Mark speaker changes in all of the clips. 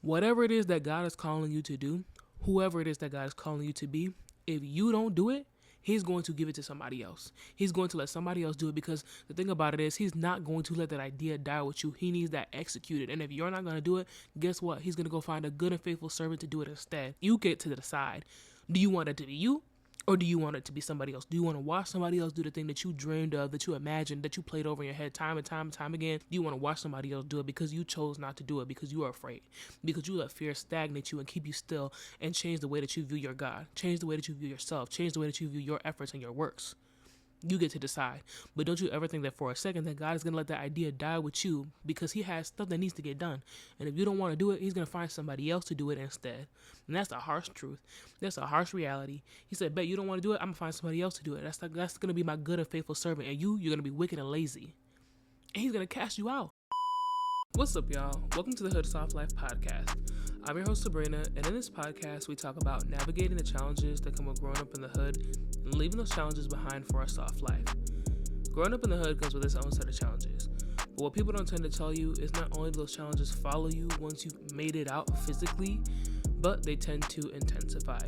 Speaker 1: Whatever it is that God is calling you to do, whoever it is that God is calling you to be, if you don't do it, He's going to give it to somebody else. He's going to let somebody else do it, because the thing about it is He's not going to let that idea die with you. He needs that executed. And if you're not going to do it, guess what? He's going to go find a good and faithful servant to do it instead. You get to decide. Do you want it to be you? Or do you want it to be somebody else? Do you want to watch somebody else do the thing that you dreamed of, that you imagined, that you played over in your head time and time and time again? Do you want to watch somebody else do it because you chose not to do it, because you are afraid, because you let fear stagnate you and keep you still and change the way that you view your God, change the way that you view yourself, change the way that you view your efforts and your works? You get to decide. But don't you ever think that for a second that God is going to let that idea die with you, because He has stuff that needs to get done. And if you don't want to do it, He's going to find somebody else to do it instead. And that's the harsh truth. That's a harsh reality. He said, bet you don't want to do it, I'm going to find somebody else to do it. That's going to be my good and faithful servant. And you're going to be wicked and lazy. And He's going to cast you out. What's up, y'all? Welcome to the Hood Soft Life Podcast. I'm your host, Sabrina, and in this podcast, we talk about navigating the challenges that come with growing up in the hood and leaving those challenges behind for a soft life. Growing up in the hood comes with its own set of challenges, but what people don't tend to tell you is not only do those challenges follow you once you've made it out physically, but they tend to intensify.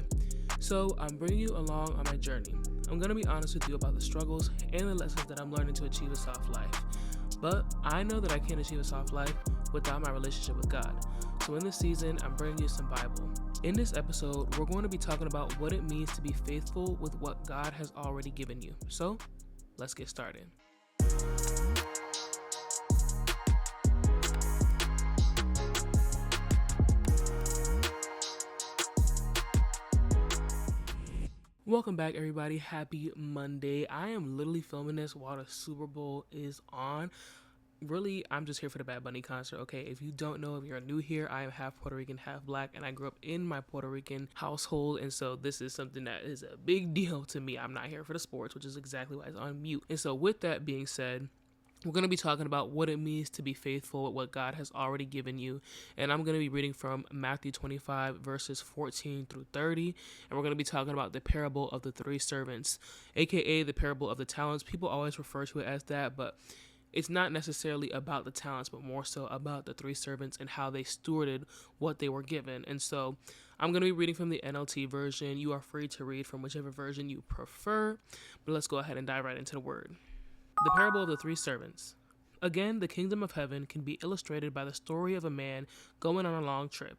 Speaker 1: So I'm bringing you along on my journey. I'm going to be honest with you about the struggles and the lessons that I'm learning to achieve a soft life. But I know that I can't achieve a soft life without my relationship with God. So in this season, I'm bringing you some Bible. In this episode, we're going to be talking about what it means to be faithful with what God has already given you. So let's get started. Welcome back, everybody. Happy Monday. I am literally filming this while the Super Bowl is on. Really, I'm just here for the Bad Bunny concert, okay? If you don't know, if you're new here, I am half Puerto Rican, half black, and I grew up in my Puerto Rican household, and so this is something that is a big deal to me. I'm not here for the sports, which is exactly why it's on mute. And so with that being said, we're going to be talking about what it means to be faithful with what God has already given you. And I'm going to be reading from Matthew 25, verses 14 through 30. And we're going to be talking about the parable of the three servants, aka the parable of the talents. People always refer to it as that, but it's not necessarily about the talents, but more so about the three servants and how they stewarded what they were given. And so I'm going to be reading from the NLT version. You are free to read from whichever version you prefer, but let's go ahead and dive right into the word. The parable of the three servants. Again, the kingdom of heaven can be illustrated by the story of a man going on a long trip.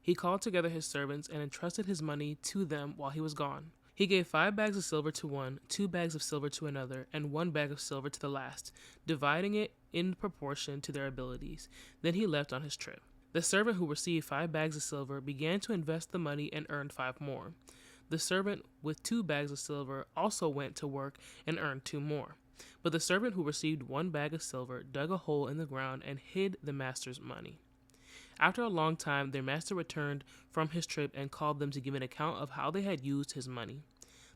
Speaker 1: He called together his servants and entrusted his money to them while he was gone. He gave 5 bags of silver to one, 2 bags of silver to another, and 1 bag of silver to the last, dividing it in proportion to their abilities. Then he left on his trip. The servant who received 5 bags of silver began to invest the money and earned 5 more. The servant with 2 bags of silver also went to work and earned 2 more. But the servant who received 1 bag of silver dug a hole in the ground and hid the master's money. After a long time, their master returned from his trip and called them to give an account of how they had used his money.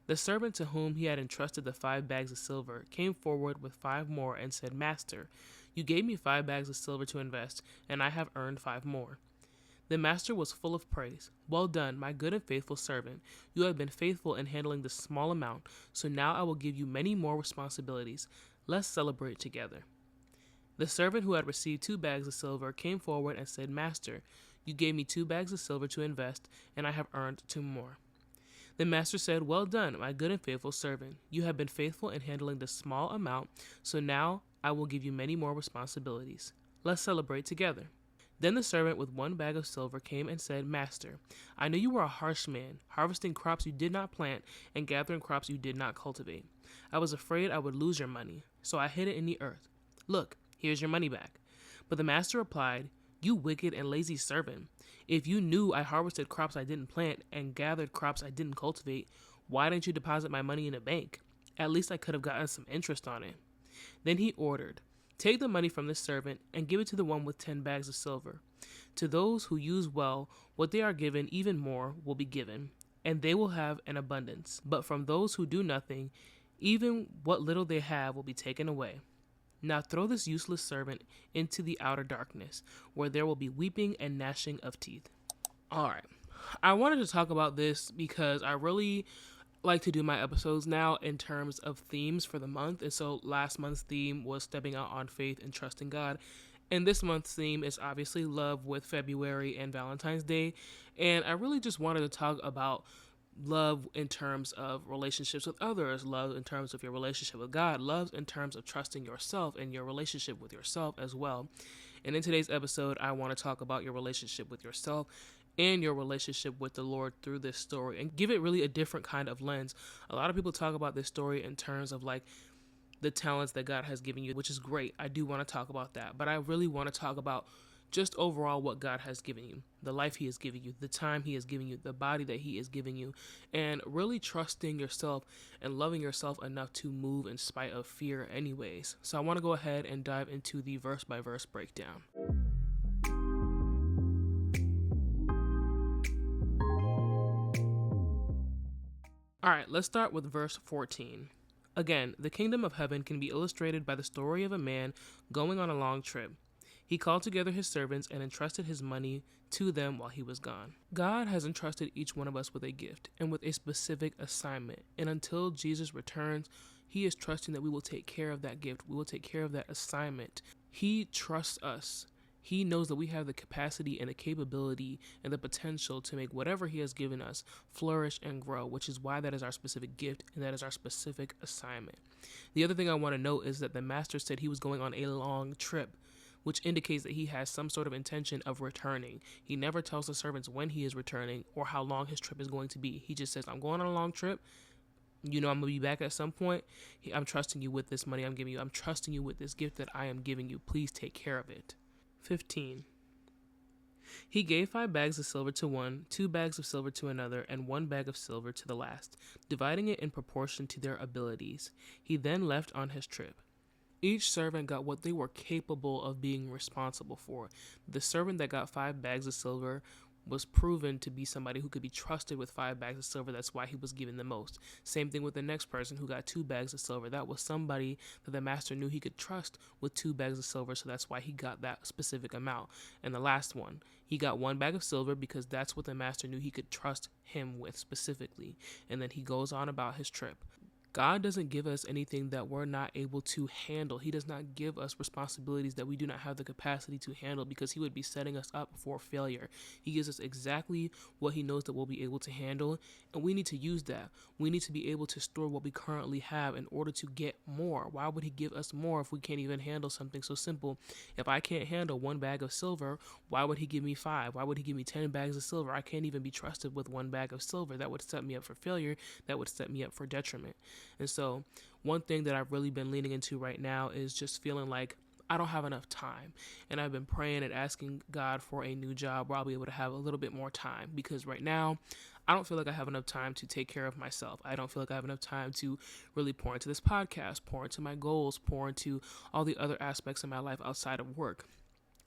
Speaker 1: The servant to whom he had entrusted the 5 bags of silver came forward with 5 more and said, Master, you gave me 5 bags of silver to invest, and I have earned 5 more. The master was full of praise. Well done, my good and faithful servant. You have been faithful in handling this small amount, so now I will give you many more responsibilities. Let's celebrate together. The servant who had received 2 bags of silver came forward and said, Master, you gave me 2 bags of silver to invest, and I have earned 2 more. The master said, Well done, my good and faithful servant. You have been faithful in handling this small amount, so now I will give you many more responsibilities. Let's celebrate together. Then the servant with 1 bag of silver came and said, Master, I know you were a harsh man, harvesting crops you did not plant and gathering crops you did not cultivate. I was afraid I would lose your money, so I hid it in the earth. Look, here's your money back. But the master replied, You wicked and lazy servant. If you knew I harvested crops I didn't plant and gathered crops I didn't cultivate, why didn't you deposit my money in a bank? At least I could have gotten some interest on it. Then he ordered, Take the money from this servant and give it to the one with 10 bags of silver. To those who use well, what they are given, even more, will be given, and they will have an abundance. But from those who do nothing, even what little they have will be taken away. Now throw this useless servant into the outer darkness, where there will be weeping and gnashing of teeth. All right. I wanted to talk about this because I really like to do my episodes now in terms of themes for the month. And so last month's theme was stepping out on faith and trusting God. And this month's theme is obviously love with February and Valentine's Day. And I really just wanted to talk about love in terms of relationships with others, love in terms of your relationship with God, love in terms of trusting yourself and your relationship with yourself as well. And in today's episode, I want to talk about your relationship with yourself and your relationship with the Lord through this story and give it really a different kind of lens. A lot of people talk about this story in terms of like the talents that God has given you, which is great. I do want to talk about that. But I really want to talk about just overall what God has given you, the life He has given you, the time He has given you, the body that He is giving you, and really trusting yourself and loving yourself enough to move in spite of fear, anyways. So I want to go ahead and dive into the verse by verse breakdown. All right, let's start with verse 14. Again, the kingdom of heaven can be illustrated by the story of a man going on a long trip. He called together his servants and entrusted his money to them while he was gone. God has entrusted each one of us with a gift and with a specific assignment. And until Jesus returns, He is trusting that we will take care of that gift. We will take care of that assignment. He trusts us. He knows that we have the capacity and the capability and the potential to make whatever He has given us flourish and grow, which is why that is our specific gift and that is our specific assignment. The other thing I want to note is that the master said He was going on a long trip, which indicates that He has some sort of intention of returning. He never tells the servants when He is returning or how long His trip is going to be. He just says, I'm going on a long trip. I'm going to be back at some point. I'm trusting you with this money I'm giving you. I'm trusting you with this gift that I am giving you. Please take care of it. 15. He gave 5 bags of silver to one, 2 bags of silver to another, and 1 bag of silver to the last, dividing it in proportion to their abilities. He then left on his trip. Each servant got what they were capable of being responsible for. The servant that got 5 bags of silver was proven to be somebody who could be trusted with 5 bags of silver. That's why he was given the most. Same thing with the next person who got 2 bags of silver. That was somebody that the master knew he could trust with 2 bags of silver, so that's why he got that specific amount. And the last one, he got 1 bag of silver because that's what the master knew he could trust him with specifically. And then he goes on about his trip. God doesn't give us anything that we're not able to handle. He does not give us responsibilities that we do not have the capacity to handle because He would be setting us up for failure. He gives us exactly what He knows that we'll be able to handle, and we need to use that. We need to be able to store what we currently have in order to get more. Why would He give us more if we can't even handle something so simple? If I can't handle 1 bag of silver, why would He give me 5? Why would He give me 10 bags of silver? I can't even be trusted with 1 bag of silver. That would set me up for failure. That would set me up for detriment. And so one thing that I've really been leaning into right now is just feeling like I don't have enough time. And I've been praying and asking God for a new job where I'll be able to have a little bit more time, because right now I don't feel like I have enough time to take care of myself. I don't feel like I have enough time to really pour into this podcast, pour into my goals, pour into all the other aspects of my life outside of work.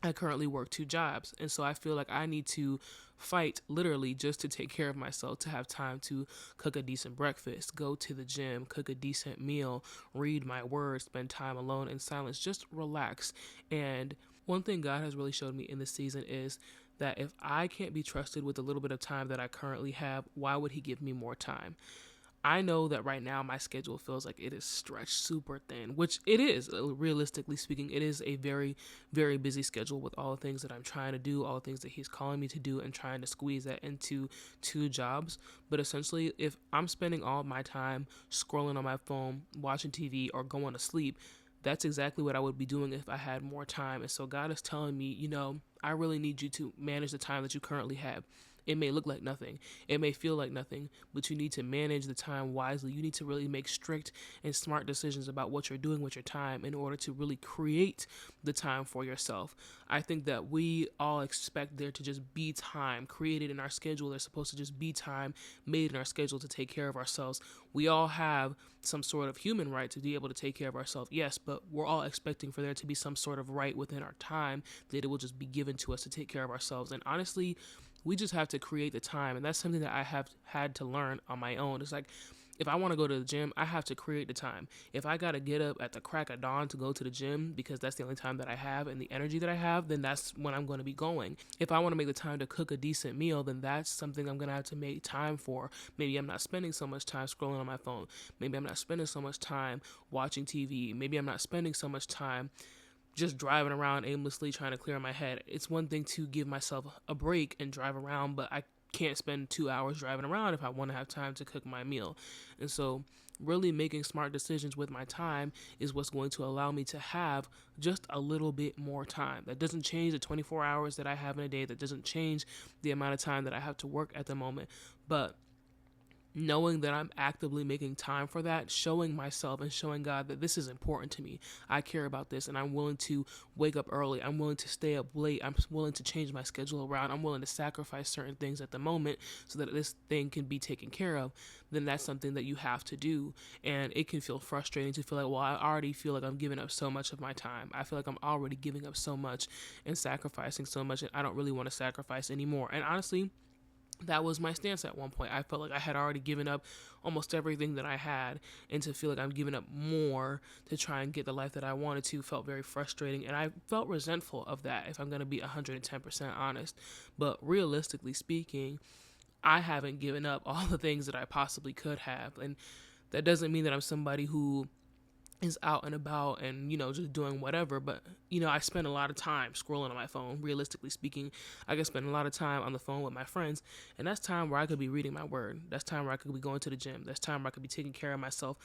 Speaker 1: I currently work 2 jobs, and so I feel like I need to fight literally just to take care of myself, to have time to cook a decent breakfast, go to the gym, cook a decent meal, read my word, spend time alone in silence, just relax. And one thing God has really showed me in this season is that if I can't be trusted with a little bit of time that I currently have, why would He give me more time? I know that right now my schedule feels like it is stretched super thin, which it is. Realistically speaking, it is a very, very busy schedule with all the things that I'm trying to do, all the things that He's calling me to do, and trying to squeeze that into 2 jobs. But essentially, if I'm spending all my time scrolling on my phone, watching TV, or going to sleep, that's exactly what I would be doing if I had more time. And so God is telling me, I really need you to manage the time that you currently have. It may look like nothing. It may feel like nothing, but you need to manage the time wisely. You need to really make strict and smart decisions about what you're doing with your time in order to really create the time for yourself. I think that we all expect there to just be time created in our schedule. There's supposed to just be time made in our schedule to take care of ourselves. We all have some sort of human right to be able to take care of ourselves, yes, but we're all expecting for there to be some sort of right within our time that it will just be given to us to take care of ourselves. And honestly, we just have to create the time. And that's something that I have had to learn on my own. It's like, if I want to go to the gym, I have to create the time. If I got to get up at the crack of dawn to go to the gym because that's the only time that I have and the energy that I have, then that's when I'm going to be going. If I want to make the time to cook a decent meal, then that's something I'm going to have to make time for. Maybe I'm not spending so much time scrolling on my phone. Maybe I'm not spending so much time watching TV. Maybe I'm not spending so much time just driving around aimlessly trying to clear my head. It's one thing to give myself a break and drive around, but I can't spend 2 hours driving around if I want to have time to cook my meal. And so really making smart decisions with my time is what's going to allow me to have just a little bit more time. That doesn't change the 24 hours that I have in a day. That doesn't change the amount of time that I have to work at the moment. But knowing that I'm actively making time for that, showing myself and showing God that this is important to me. I care about this, and I'm willing to wake up early. I'm willing to stay up late. I'm willing to change my schedule around. I'm willing to sacrifice certain things at the moment so that this thing can be taken care of. Then that's something that you have to do. And it can feel frustrating to feel like, well, I already feel like I'm giving up so much of my time. I feel like I'm already giving up so much and sacrificing so much, and I don't really want to sacrifice anymore. And honestly, that was my stance at one point. I felt like I had already given up almost everything that I had, and to feel like I'm giving up more to try and get the life that I wanted to felt very frustrating, and I felt resentful of that, if I'm going to be 110% honest. But realistically speaking, I haven't given up all the things that I possibly could have, and that doesn't mean that I'm somebody who is out and about and, just doing whatever. But, I spend a lot of time scrolling on my phone. Realistically speaking, I can spend a lot of time on the phone with my friends. And that's time where I could be reading my word. That's time where I could be going to the gym. That's time where I could be taking care of myself.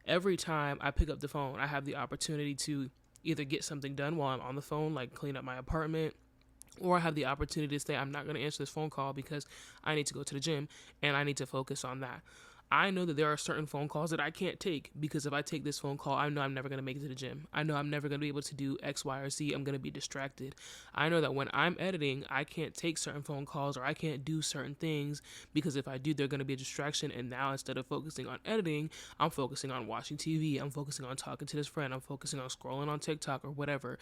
Speaker 1: Every time I pick up the phone, I have the opportunity to either get something done while I'm on the phone, like clean up my apartment, or I have the opportunity to say, I'm not going to answer this phone call because I need to go to the gym and I need to focus on that. I know that there are certain phone calls that I can't take, because if I take this phone call, I know I'm never going to make it to the gym. I know I'm never going to be able to do X, Y, or Z. I'm going to be distracted. I know that when I'm editing, I can't take certain phone calls, or I can't do certain things, because if I do, they're going to be a distraction. And now, instead of focusing on editing, I'm focusing on watching TV. I'm focusing on talking to this friend. I'm focusing on scrolling on TikTok or whatever.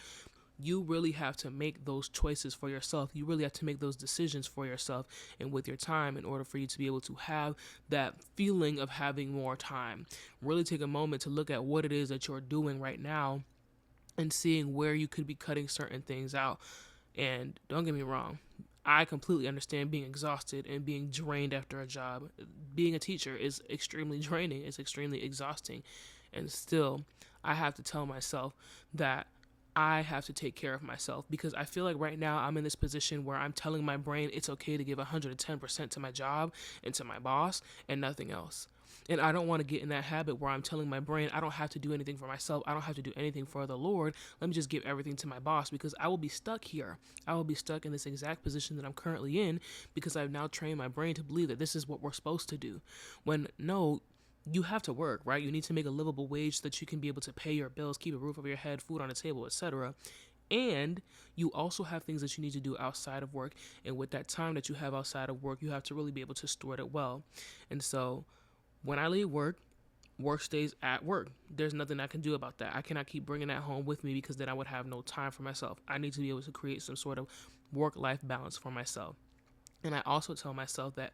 Speaker 1: You really have to make those choices for yourself. You really have to make those decisions for yourself and with your time, in order for you to be able to have that feeling of having more time. Really take a moment to look at what it is that you're doing right now and seeing where you could be cutting certain things out. And don't get me wrong, I completely understand being exhausted and being drained after a job. Being a teacher is extremely draining. It's extremely exhausting. And still, I have to tell myself that I have to take care of myself, because I feel like right now I'm in this position where I'm telling my brain it's okay to give 110% to my job and to my boss and nothing else. And I don't want to get in that habit where I'm telling my brain I don't have to do anything for myself. I don't have to do anything for the Lord. Let me just give everything to my boss, because I will be stuck here. I will be stuck in this exact position that I'm currently in, because I've now trained my brain to believe that this is what we're supposed to do. When no, you have to work, right? You need to make a livable wage so that you can be able to pay your bills, keep a roof over your head, food on the table, etc. And you also have things that you need to do outside of work. And with that time that you have outside of work, you have to really be able to steward it well. And so when I leave work, work stays at work. There's nothing I can do about that. I cannot keep bringing that home with me, because then I would have no time for myself. I need to be able to create some sort of work-life balance for myself. And I also tell myself that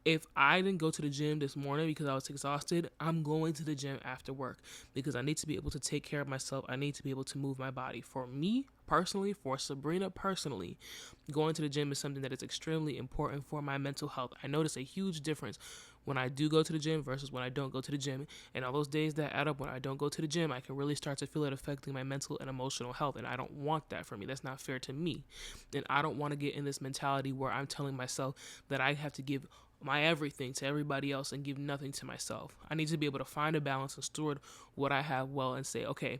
Speaker 1: if I didn't go to the gym this morning because I was exhausted, I'm going to the gym after work, because I need to be able to take care of myself. I need to be able to move my body. For me personally, for Sabrina personally, going to the gym is something that is extremely important for my mental health. I notice a huge difference when I do go to the gym versus when I don't go to the gym. And all those days that add up when I don't go to the gym, I can really start to feel it affecting my mental and emotional health. And I don't want that for me. That's not fair to me. And I don't want to get in this mentality where I'm telling myself that I have to give my everything to everybody else and give nothing to myself. I need to be able to find a balance and steward what I have well, and say, okay,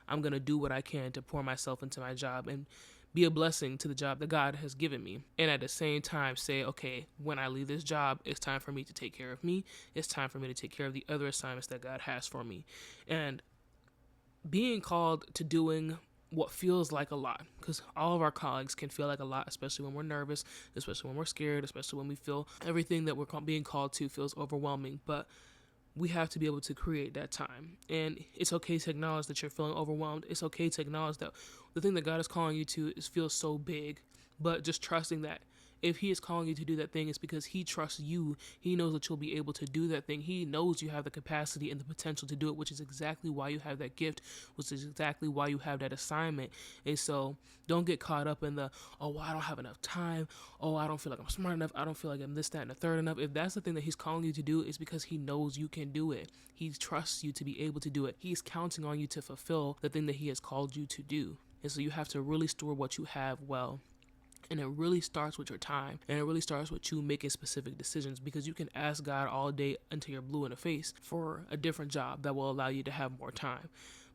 Speaker 1: I'm going to do what I can to pour myself into my job and be a blessing to the job that God has given me. And at the same time say, okay, when I leave this job, it's time for me to take care of me. It's time for me to take care of the other assignments that God has for me. And being called to doing what feels like a lot, because all of our colleagues can feel like a lot, especially when we're nervous, especially when we're scared, especially when we feel everything that we're being called to feels overwhelming. But we have to be able to create that time. And it's okay to acknowledge that you're feeling overwhelmed. It's okay to acknowledge that the thing that God is calling you to feels so big, but just trusting that if he is calling you to do that thing, it's because he trusts you. He knows that you'll be able to do that thing. He knows you have the capacity and the potential to do it, which is exactly why you have that gift, which is exactly why you have that assignment. And so don't get caught up in the, oh, well, I don't have enough time. Oh, I don't feel like I'm smart enough. I don't feel like I'm this, that, and the third enough. If that's the thing that he's calling you to do, it's because he knows you can do it. He trusts you to be able to do it. He's counting on you to fulfill the thing that he has called you to do. And so you have to really steward what you have well. And it really starts with your time. And it really starts with you making specific decisions, because you can ask God all day until you're blue in the face for a different job that will allow you to have more time.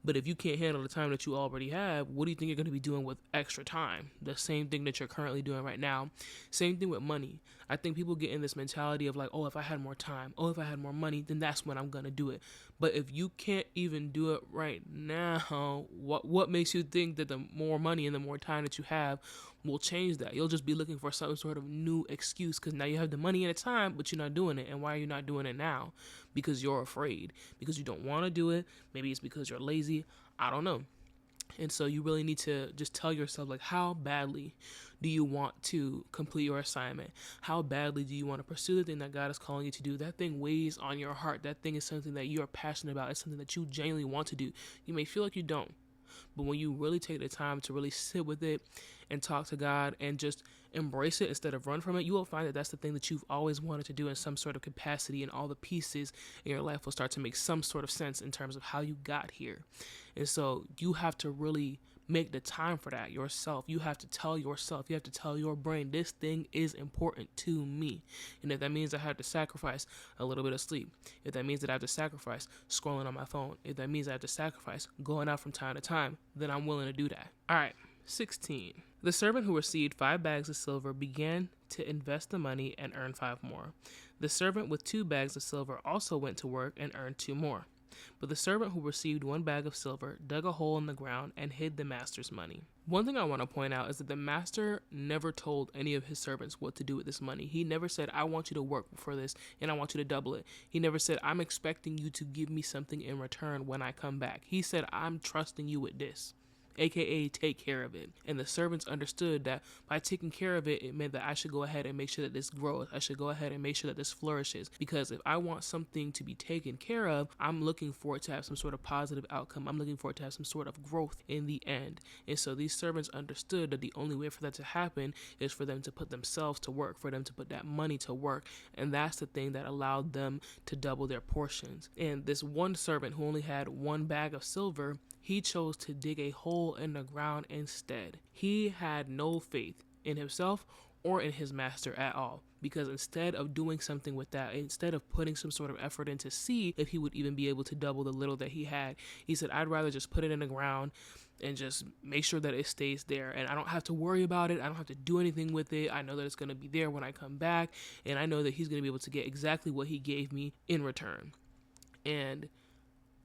Speaker 1: But if you can't handle the time that you already have, what do you think you're going to be doing with extra time? The same thing that you're currently doing right now. Same thing with money. I think people get in this mentality of like, oh, if I had more time, oh, if I had more money, then that's when I'm going to do it. But if you can't even do it right now, what makes you think that the more money and the more time that you have will change that? You'll just be looking for some sort of new excuse, because now you have the money and the time, but you're not doing it. And why are you not doing it now? Because you're afraid, because you don't want to do it. Maybe it's because you're lazy. I don't know. And so you really need to just tell yourself, like, how badly do you want to complete your assignment? How badly do you want to pursue the thing that God is calling you to do? That thing weighs on your heart. That thing is something that you are passionate about. It's something that you genuinely want to do. You may feel like you don't, but when you really take the time to really sit with it and talk to God and just embrace it instead of run from it, you will find that that's the thing that you've always wanted to do in some sort of capacity, and all the pieces in your life will start to make some sort of sense in terms of how you got here. And so you have to really make the time for that yourself. You have to tell yourself, you have to tell your brain, this thing is important to me. And if that means I have to sacrifice a little bit of sleep, if that means that I have to sacrifice scrolling on my phone, if that means I have to sacrifice going out from time to time, then I'm willing to do that. All right, 16. The servant who received 5 bags of silver began to invest the money and earn 5 more. The servant with 2 bags of silver also went to work and earned 2 more. But the servant who received 1 bag of silver dug a hole in the ground and hid the master's money. One thing I want to point out is that the master never told any of his servants what to do with this money. He never said, I want you to work for this and I want you to double it. He never said, I'm expecting you to give me something in return when I come back. He said, I'm trusting you with this, aka take care of it. And the servants understood that by taking care of it, it meant that I should go ahead and make sure that this grows. I should go ahead and make sure that this flourishes, because if I want something to be taken care of, I'm looking for it to have some sort of positive outcome. I'm looking for it to have some sort of growth in the end. And so these servants understood that the only way for that to happen is for them to put themselves to work, for them to put that money to work. And that's the thing that allowed them to double their portions. And this one servant who only had 1 bag of silver, he chose to dig a hole in the ground instead. He had no faith in himself or in his master at all, because instead of doing something with that, instead of putting some sort of effort in to see if he would even be able to double the little that he had, he said, I'd rather just put it in the ground and just make sure that it stays there, and I don't have to worry about it. I don't have to do anything with it. I know that it's going to be there when I come back, and I know that he's going to be able to get exactly what he gave me in return. And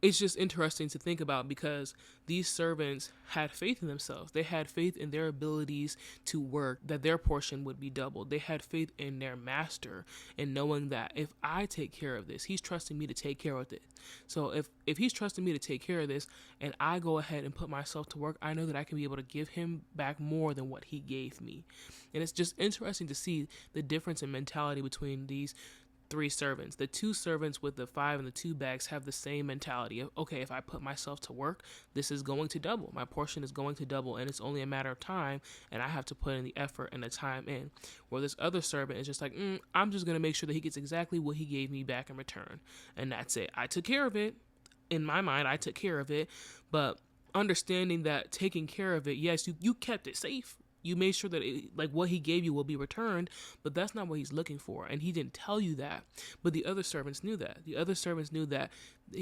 Speaker 1: it's just interesting to think about, because these servants had faith in themselves. They had faith in their abilities to work, that their portion would be doubled. They had faith in their master, and knowing that if I take care of this, he's trusting me to take care of it. So if he's trusting me to take care of this and I go ahead and put myself to work, I know that I can be able to give him back more than what he gave me. And it's just interesting to see the difference in mentality between these 3 servants. The 2 servants with the 5 and the 2 bags have the same mentality of, okay, if I put myself to work, this is going to double. My portion is going to double, and it's only a matter of time, and I have to put in the effort and the time in. Where this other servant is just like, I'm just going to make sure that he gets exactly what he gave me back in return. And that's it. I took care of it. In my mind, I took care of it. But understanding that taking care of it, yes, you kept it safe. You made sure that what he gave you will be returned, but that's not what he's looking for. And he didn't tell you that. But the other servants knew that. The other servants knew that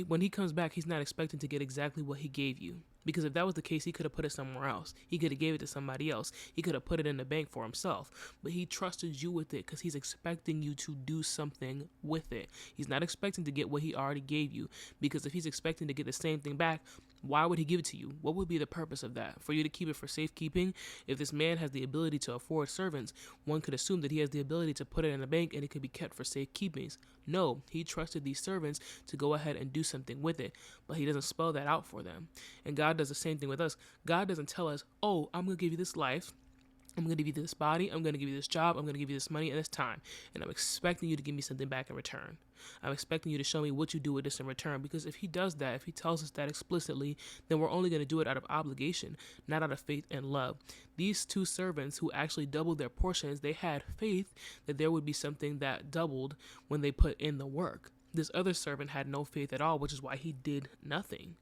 Speaker 1: when he comes back, he's not expecting to get exactly what he gave you. Because if that was the case, he could have put it somewhere else. He could have gave it to somebody else. He could have put it in the bank for himself. But he trusted you with it because he's expecting you to do something with it. He's not expecting to get what he already gave you. Because if he's expecting to get the same thing back, why would he give it to you? What would be the purpose of that? For you to keep it for safekeeping? If this man has the ability to afford servants, one could assume that he has the ability to put it in a bank and it could be kept for safekeepings. No, he trusted these servants to go ahead and do something with it, but he doesn't spell that out for them. And God does the same thing with us. God doesn't tell us, oh, I'm going to give you this life. I'm going to give you this body. I'm going to give you this job. I'm going to give you this money and this time. And I'm expecting you to give me something back in return. I'm expecting you to show me what you do with this in return. Because if he does that, if he tells us that explicitly, then we're only going to do it out of obligation, not out of faith and love. These 2 servants who actually doubled their portions, they had faith that there would be something that doubled when they put in the work. This other servant had no faith at all, which is why he did nothing.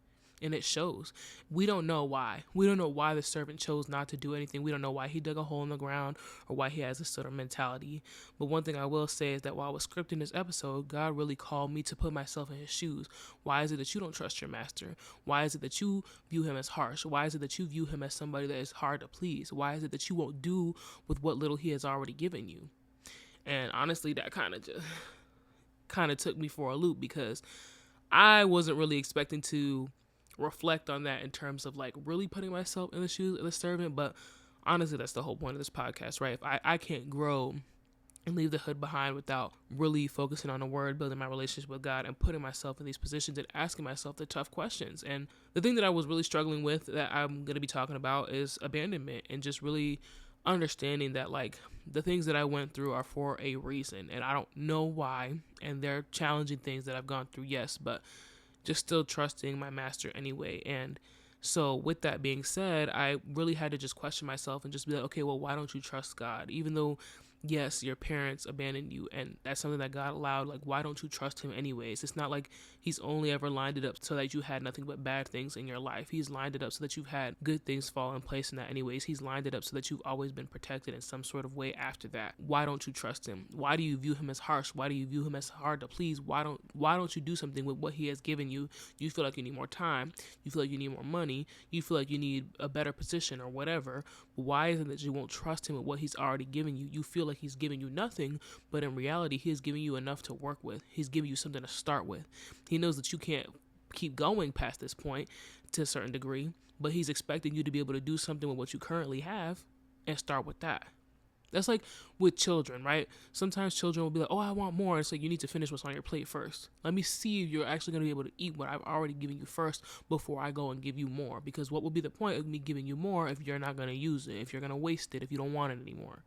Speaker 1: And it shows. We don't know why. We don't know why the servant chose not to do anything. We don't know why he dug a hole in the ground or why he has this sort of mentality. But one thing I will say is that while I was scripting this episode, God really called me to put myself in his shoes. Why is it that you don't trust your master? Why is it that you view him as harsh? Why is it that you view him as somebody that is hard to please? Why is it that you won't do with what little he has already given you? And honestly, that kind of took me for a loop, because I wasn't really expecting to reflect on that in terms of like really putting myself in the shoes of the servant. But honestly, that's the whole point of this podcast, right? If I can't grow and leave the hood behind without really focusing on the word, building my relationship with God, and putting myself in these positions and asking myself the tough questions. And the thing that I was really struggling with that I'm going to be talking about is abandonment, and just really understanding that like the things that I went through are for a reason, and I don't know why, and they're challenging things that I've gone through, yes, but just still trusting my master anyway. And so with that being said, I really had to just question myself and just be like, okay, well, why don't you trust God? Even though, yes, your parents abandoned you, and that's something that God allowed. Like, why don't you trust him anyways? It's not like he's only ever lined it up so that you had nothing but bad things in your life. He's lined it up so that you've had good things fall in place in that anyways. He's lined it up so that you've always been protected in some sort of way after that. Why don't you trust him? Why do you view him as harsh? Why do you view him as hard to please? Why don't you do something with what he has given you? You feel like you need more time. You feel like you need more money. You feel like you need a better position or whatever. But why is it that you won't trust him with what he's already given you? You feel like he's giving you nothing, but in reality, he is giving you enough to work with. He's giving you something to start with. He knows that you can't keep going past this point to a certain degree, but he's expecting you to be able to do something with what you currently have and start with that. That's like with children, right? Sometimes children will be like, oh, I want more. It's like, you need to finish what's on your plate first. Let me see if you're actually going to be able to eat what I've already given you first before I go and give you more. Because what would be the point of me giving you more if you're not going to use it, if you're going to waste it, if you don't want it anymore?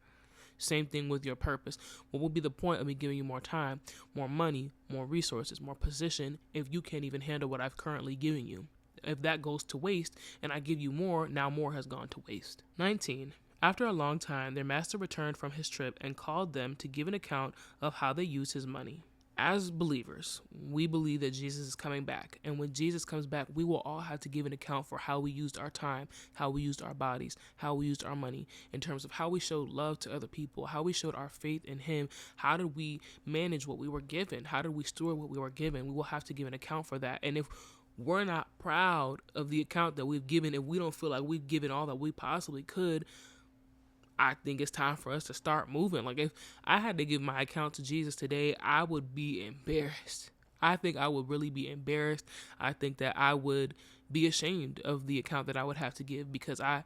Speaker 1: Same thing with your purpose. What will be the point of me giving you more time, more money, more resources, more position if you can't even handle what I've currently given you? If that goes to waste and I give you more, now more has gone to waste. 19. After a long time, their master returned from his trip and called them to give an account of how they used his money. As believers, we believe that Jesus is coming back. And when Jesus comes back, we will all have to give an account for how we used our time, how we used our bodies, how we used our money, in terms of how we showed love to other people, how we showed our faith in him, how did we manage what we were given, how did we steward what we were given. We will have to give an account for that. And if we're not proud of the account that we've given, if we don't feel like we've given all that we possibly could, I think it's time for us to start moving. Like, if I had to give my account to Jesus today, I would be embarrassed. I think I would really be embarrassed. I think that I would be ashamed of the account that I would have to give, because I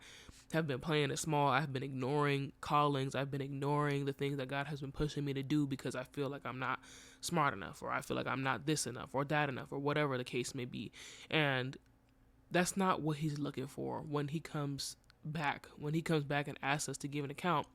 Speaker 1: have been playing it small. I've been ignoring callings. I've been ignoring the things that God has been pushing me to do because I feel like I'm not smart enough, or I feel like I'm not this enough or that enough, or whatever the case may be. And that's not what he's looking for when he comes back. When he comes back and asks us to give an account,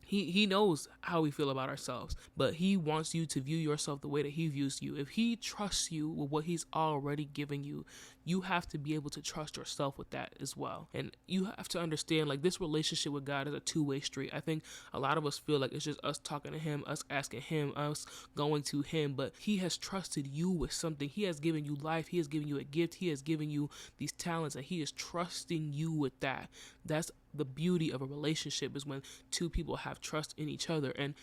Speaker 1: he knows how we feel about ourselves, but he wants you to view yourself the way that he views you. If he trusts you with what he's already given you, you have to be able to trust yourself with that as well. And you have to understand, like, this relationship with God is a two-way street. I think a lot of us feel like it's just us talking to him, us asking him, us going to him, but he has trusted you with something. He has given you life. He has given you a gift. He has given you these talents, and he is trusting you with that. That's the beauty of a relationship, is when two people have trust in each other, and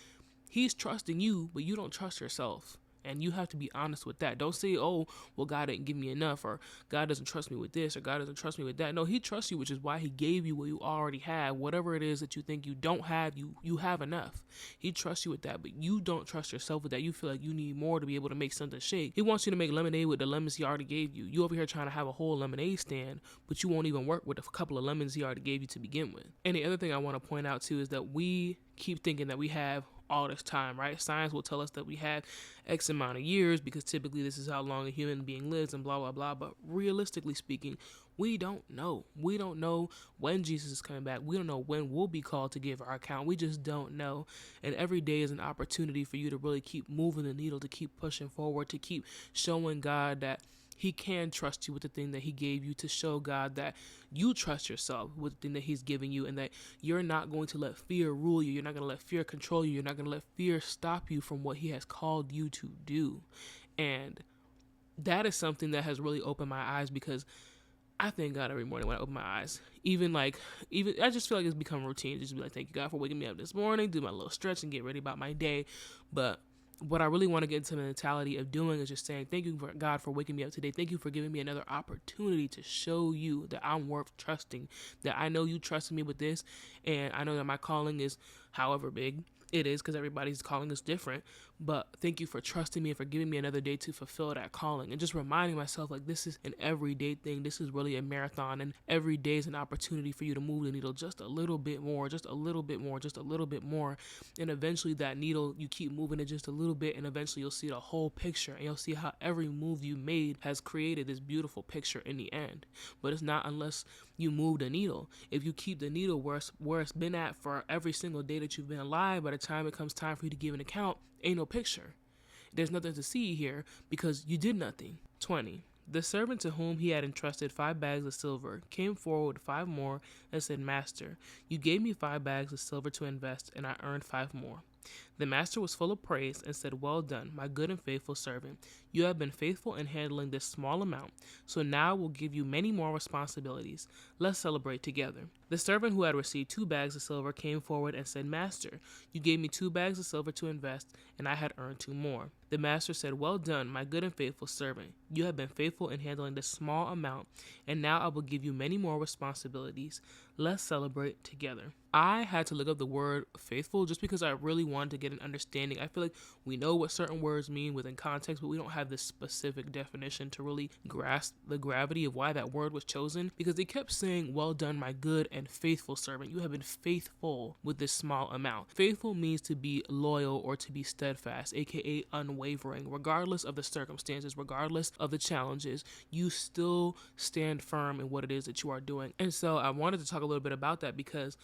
Speaker 1: he's trusting you, but you don't trust yourself. And you have to be honest with that. Don't say, oh, well, God didn't give me enough, or God doesn't trust me with this, or God doesn't trust me with that. No, he trusts you, which is why he gave you what you already have. Whatever it is that you think you don't have, you have enough. He trusts you with that, but you don't trust yourself with that. You feel like you need more to be able to make something shake. He wants you to make lemonade with the lemons he already gave you. You over here trying to have a whole lemonade stand, but you won't even work with a couple of lemons he already gave you to begin with. And the other thing I want to point out too is that we keep thinking that we have all this time, right? Science will tell us that we have X amount of years, because typically this is how long a human being lives and blah, blah, blah. But realistically speaking, we don't know. We don't know when Jesus is coming back. We don't know when we'll be called to give our account. We just don't know. And every day is an opportunity for you to really keep moving the needle, to keep pushing forward, to keep showing God that he can trust you with the thing that he gave you, to show God that you trust yourself with the thing that he's giving you, and that you're not going to let fear rule you. You're not going to let fear control you. You're not going to let fear stop you from what he has called you to do. And that is something that has really opened my eyes, because I thank God every morning when I open my eyes. Even I just feel like it's become routine. Just be like, thank you God for waking me up this morning, do my little stretch and get ready about my day. But what I really want to get into the mentality of doing is just saying, thank you for God for waking me up today. Thank you for giving me another opportunity to show you that I'm worth trusting, that I know you trusted me with this, and I know that my calling is however big it is, because everybody's calling is different. But thank you for trusting me and for giving me another day to fulfill that calling. And just reminding myself, like, this is an everyday thing. This is really a marathon. And every day is an opportunity for you to move the needle just a little bit more, just a little bit more, just a little bit more. And eventually that needle, you keep moving it just a little bit. And eventually you'll see the whole picture. And you'll see how every move you made has created this beautiful picture in the end. But it's not unless you move the needle. If you keep the needle where it's been at for every single day that you've been alive, by the time it comes time for you to give an account, ain't no picture. There's nothing to see here because you did nothing. 20. The servant to whom he had entrusted 5 bags of silver came forward with 5 more and said, Master, you gave me 5 bags of silver to invest, and I earned 5 more. The master was full of praise and said, Well done, my good and faithful servant. You have been faithful in handling this small amount, so now I will give you many more responsibilities. Let's celebrate together. The servant who had received 2 bags of silver came forward and said, Master, you gave me 2 bags of silver to invest, and I had earned 2 more. The master said, Well done, my good and faithful servant. You have been faithful in handling this small amount, and now I will give you many more responsibilities. Let's celebrate together. I had to look up the word faithful just because I really wanted to get an understanding. I feel like we know what certain words mean within context, but we don't have this specific definition to really grasp the gravity of why that word was chosen, because they kept saying, Well done, my good and faithful servant. You have been faithful with this small amount. Faithful means to be loyal or to be steadfast, aka unwavering. Regardless of the circumstances, regardless of the challenges, you still stand firm in what it is that you are doing. And so I wanted to talk a little bit about that because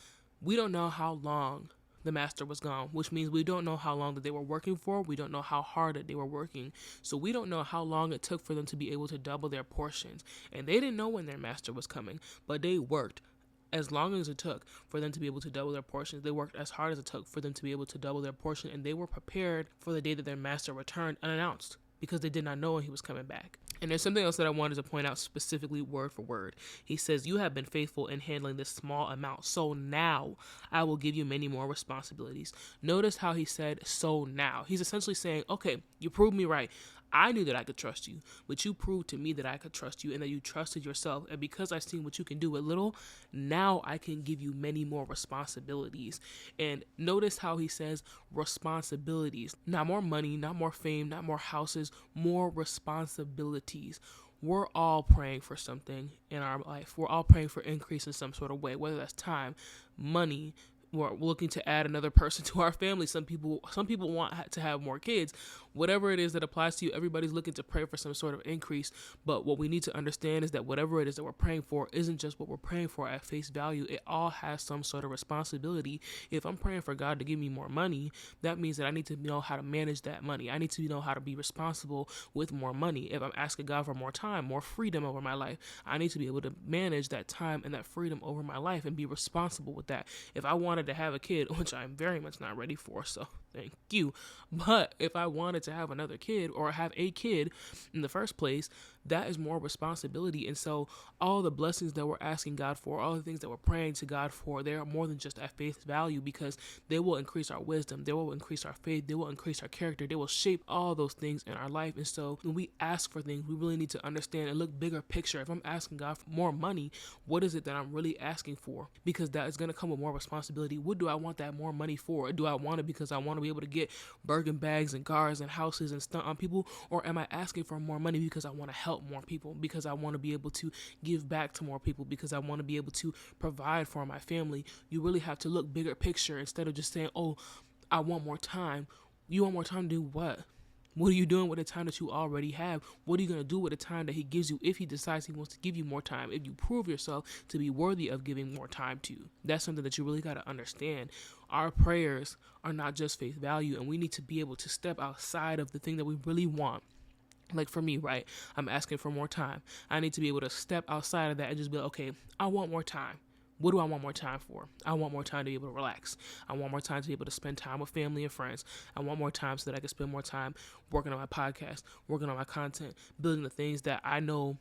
Speaker 1: we don't know how long the master was gone, which means we don't know how long that they were working for. We don't know how hard that they were working. So we don't know how long it took for them to be able to double their portions. And they didn't know when their master was coming, but they worked as long as it took for them to be able to double their portions. They worked as hard as it took for them to be able to double their portion, and they were prepared for the day that their master returned unannounced, because they did not know when he was coming back. And there's something else that I wanted to point out specifically word for word. He says, You have been faithful in handling this small amount, so now I will give you many more responsibilities. Notice how he said, so now. He's essentially saying, okay, you proved me right. I knew that I could trust you, but you proved to me that I could trust you and that you trusted yourself. And because I've seen what you can do with little, now I can give you many more responsibilities. And notice how he says responsibilities. Not more money, not more fame, not more houses, more responsibilities. We're all praying for something in our life. We're all praying for increase in some sort of way, whether that's time, money. We're looking to add another person to our family. Some people want to have more kids. Whatever it is that applies to you, everybody's looking to pray for some sort of increase. But what we need to understand is that whatever it is that we're praying for isn't just what we're praying for at face value. It all has some sort of responsibility. If I'm praying for God to give me more money, that means that I need to know how to manage that money. I need to know how to be responsible with more money. If I'm asking God for more time, more freedom over my life, I need to be able to manage that time and that freedom over my life and be responsible with that. If I wanted to have a kid, which I'm very much not ready for, so thank you. But if I wanted to have another kid or have a kid in the first place, that is more responsibility. And so all the blessings that we're asking God for, all the things that we're praying to God for, they are more than just at face value, because they will increase our wisdom, they will increase our faith, they will increase our character, they will shape all those things in our life. And so when we ask for things, we really need to understand and look bigger picture. If I'm asking God for more money, what is it that I'm really asking for? Because that is going to come with more responsibility. What do I want that more money for? Do I want it because I want to be able to get Birkin bags and cars and houses and stunt on people? Or am I asking for more money because I want to help more people, because I want to be able to give back to more people, because I want to be able to provide for my family? You really have to look bigger picture instead of just saying, oh, I want more time. You want more time to do what? What are you doing with the time that you already have? What are you going to do with the time that he gives you if he decides he wants to give you more time? If you prove yourself to be worthy of giving more time to, that's something that you really got to understand. Our prayers are not just face value, and we need to be able to step outside of the thing that we really want. Like for me, right? I'm asking for more time. I need to be able to step outside of that and just be like, okay, I want more time. What do I want more time for? I want more time to be able to relax. I want more time to be able to spend time with family and friends. I want more time so that I can spend more time working on my podcast, working on my content, building the things that I know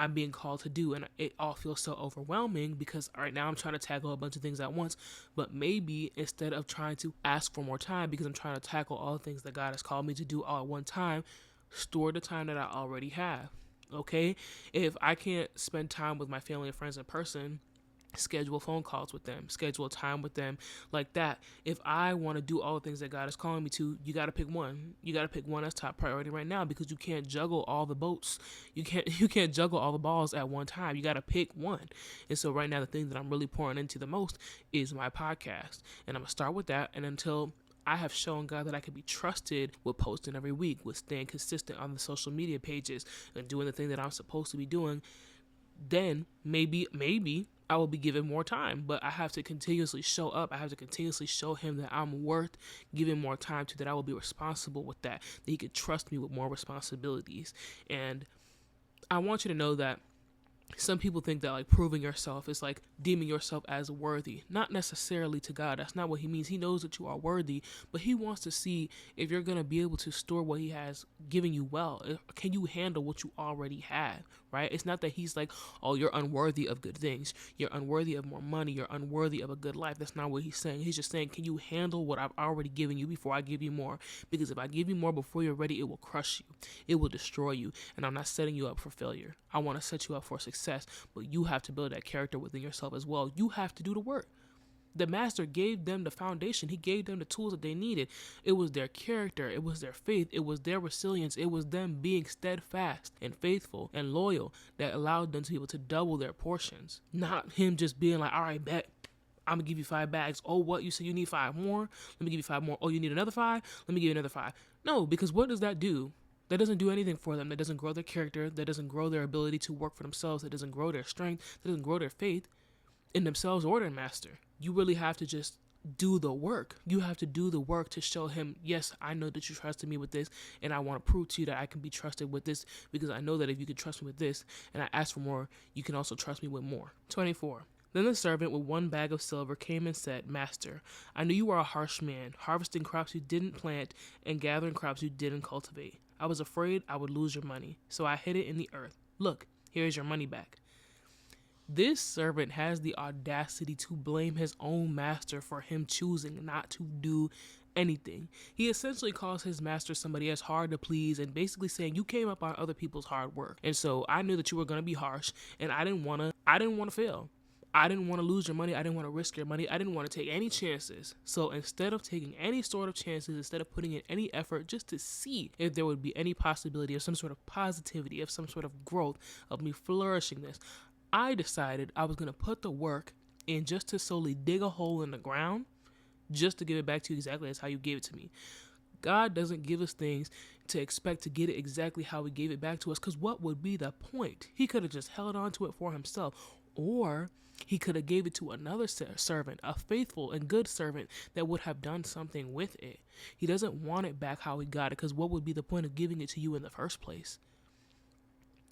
Speaker 1: I'm being called to do. And it all feels so overwhelming because right now I'm trying to tackle a bunch of things at once. But maybe instead of trying to ask for more time because I'm trying to tackle all the things that God has called me to do all at one time, store the time that I already have. Okay? If I can't spend time with my family and friends in person, schedule phone calls with them, schedule time with them like that. If I want to do all the things that God is calling me to, you got to pick one. You got to pick one as top priority right now because you can't juggle all the boats. You can't juggle all the balls at one time. You got to pick one. And so right now the thing that I'm really pouring into the most is my podcast. And I'm going to start with that, and until I have shown God that I can be trusted with posting every week, with staying consistent on the social media pages and doing the thing that I'm supposed to be doing, then maybe I will be given more time. But I have to continuously show up. I have to continuously show him that I'm worth giving more time to, that I will be responsible with that he could trust me with more responsibilities. And I want you to know that some people think that like proving yourself is like deeming yourself as worthy. Not necessarily to God. That's not what he means. He knows that you are worthy, but he wants to see if you're going to be able to store what he has given you well. Can you handle what you already have, right? It's not that he's like, oh, you're unworthy of good things. You're unworthy of more money. You're unworthy of a good life. That's not what he's saying. He's just saying, can you handle what I've already given you before I give you more? Because if I give you more before you're ready, it will crush you. It will destroy you. And I'm not setting you up for failure. I want to set you up for success, but you have to build that character within yourself as well. You have to do the work. The master gave them the foundation. He gave them the tools that they needed. It was their character. It was their faith. It was their resilience. It was them being steadfast and faithful and loyal that allowed them to be able to double their portions. Not him just being like, all right, bet, I'm going to give you 5 bags. Oh, what? You said you need 5 more? Let me give you 5 more. Oh, you need another 5? Let me give you another 5. No, because what does that do? That doesn't do anything for them. That doesn't grow their character. That doesn't grow their ability to work for themselves. That doesn't grow their strength. That doesn't grow their faith in themselves or their master. You really have to just do the work. You have to do the work to show him, yes, I know that you trusted me with this, and I want to prove to you that I can be trusted with this, because I know that if you can trust me with this and I ask for more, you can also trust me with more. 24. Then the servant with 1 bag of silver came and said, Master, I knew you were a harsh man, harvesting crops you didn't plant and gathering crops you didn't cultivate. I was afraid I would lose your money, so I hid it in the earth. Look, here's your money back. This servant has the audacity to blame his own master for him choosing not to do anything. He essentially calls his master somebody as hard to please and basically saying, you came up on other people's hard work. And so I knew that you were going to be harsh, and I didn't want to fail. I didn't want to lose your money. I didn't want to risk your money. I didn't want to take any chances. So instead of taking any sort of chances, instead of putting in any effort just to see if there would be any possibility of some sort of positivity, of some sort of growth, of me flourishing this, I decided I was going to put the work in just to solely dig a hole in the ground, just to give it back to you exactly as how you gave it to me. God doesn't give us things to expect to get it exactly how he gave it back to us, because what would be the point? He could have just held on to it for himself, or he could have gave it to another servant, a faithful and good servant that would have done something with it. He doesn't want it back how he got it, because what would be the point of giving it to you in the first place?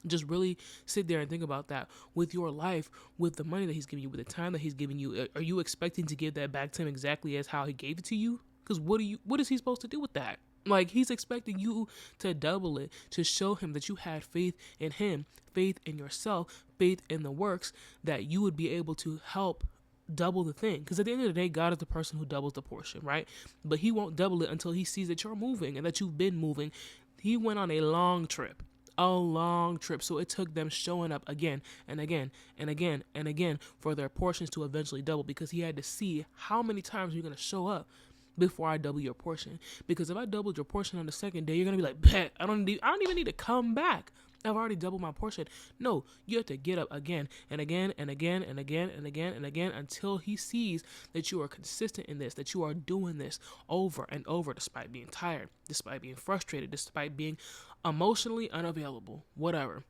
Speaker 1: Just really sit there and think about that with your life, with the money that he's giving you, with the time that he's giving you. Are you expecting to give that back to him exactly as how he gave it to you? Because what is he supposed to do with that? Like, he's expecting you to double it, to show him that you had faith in him, faith in yourself, faith in the works, that you would be able to help double the thing. Because at the end of the day, God is the person who doubles the portion, right? But he won't double it until he sees that you're moving and that you've been moving. He went on a long trip. So it took them showing up again and again and again and again for their portions to eventually double, because he had to see how many times you're going to show up before I double your portion. Because if I doubled your portion on the second day, you're going to be like, bet, I don't even need to come back. I've already doubled my portion. No, you have to get up again and again and again and again and again and again until he sees that you are consistent in this, that you are doing this over and over, despite being tired, despite being frustrated, despite being emotionally unavailable, whatever.